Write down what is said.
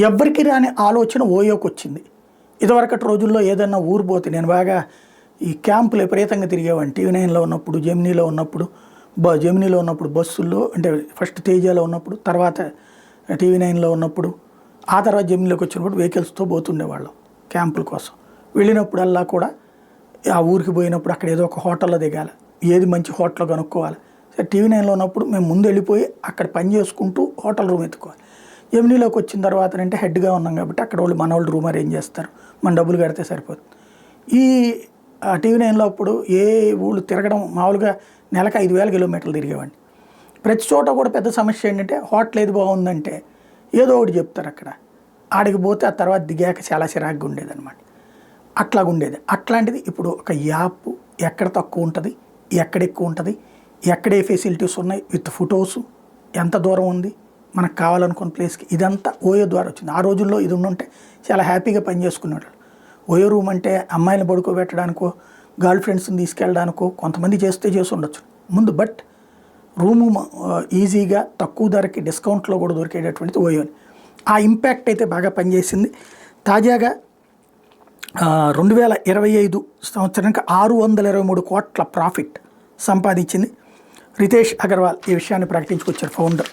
ఎవ్వరికి రాని ఆలోచన ఓయోకి వచ్చింది. ఇదివరకటి రోజుల్లో ఏదన్నా ఊరు పోతే నేను బాగా ఈ క్యాంపులు విపరీతంగా తిరిగేవాడిని. టీవీ9లో ఉన్నప్పుడు, జెమినీలో ఉన్నప్పుడు, జెమినీలో ఉన్నప్పుడు బస్సుల్లో, అంటే ఫస్ట్ తేజాలో ఉన్నప్పుడు, తర్వాత టీవీ9లో ఉన్నప్పుడు, ఆ తర్వాత జెమినీలోకి వచ్చినప్పుడు వెహికల్స్తో పోతుండేవాళ్ళం క్యాంపుల కోసం. వెళ్ళినప్పుడల్లా కూడా ఆ ఊరికి పోయినప్పుడు అక్కడ ఏదో ఒక హోటల్లో దిగాలి, ఏది మంచి హోటల్ కనుక్కోవాలి. సరే టీవీ9లో ఉన్నప్పుడు మేము ముందు వెళ్ళిపోయి అక్కడ పని చేసుకుంటూ హోటల్ రూమ్ ఎత్తుకోవాలి. జెమినీలోకి వచ్చిన తర్వాత అంటే హెడ్గా ఉన్నాం కాబట్టి అక్కడ వాళ్ళు మన వాళ్ళు రూమ్ అరేంజ్ చేస్తారు, మన డబ్బులు కడితే సరిపోతుంది. ఈ టీవీ9లో అప్పుడు ఏ ఊళ్ళు తిరగడం మామూలుగా నెలకు 5,000 కిలోమీటర్లు తిరిగేవాడిని. ప్రతి చోట కూడా పెద్ద సమస్య ఏంటంటే హోటల్ ఏది బాగుందంటే ఏదో ఒకటి చెప్తారు అక్కడ, ఆడికి పోతే ఆ తర్వాత దిగాక చాలా చిరాగ్గా ఉండేదన్నమాట. అట్లాగుండేది. అట్లాంటిది ఇప్పుడు ఒక యాప్ ఎక్కడ తక్కువ ఉంటుంది, ఎక్కడ ఎక్కువ ఉంటుంది, ఎక్కడ ఏ ఫెసిలిటీస్ ఉన్నాయి విత్ ఫొటోసు, ఎంత దూరం ఉంది మనకు కావాలనుకున్న ప్లేస్కి, ఇదంతా ఓయో ద్వారా వచ్చింది. ఆ రోజుల్లో ఇది ఉండుంటే చాలా హ్యాపీగా పనిచేసుకునేవాళ్ళు. ఓయో రూమ్ అంటే అమ్మాయిని పడుకోబెట్టడానికో, గర్ల్ ఫ్రెండ్స్ని తీసుకెళ్ళడానికో కొంతమంది చేసి ఉండొచ్చు ముందు. బట్ రూము ఈజీగా తక్కువ ధరకి డిస్కౌంట్లో కూడా దొరికేటటువంటిది ఓయోని. ఆ ఇంపాక్ట్ అయితే బాగా పనిచేసింది. తాజాగా 2025 సంవత్సరానికి 623 కోట్ల ప్రాఫిట్ సంపాదించింది. రితేష్ అగర్వాల్ ఈ విషయాన్ని ప్రకటించుకొచ్చారు, ఫౌండర్.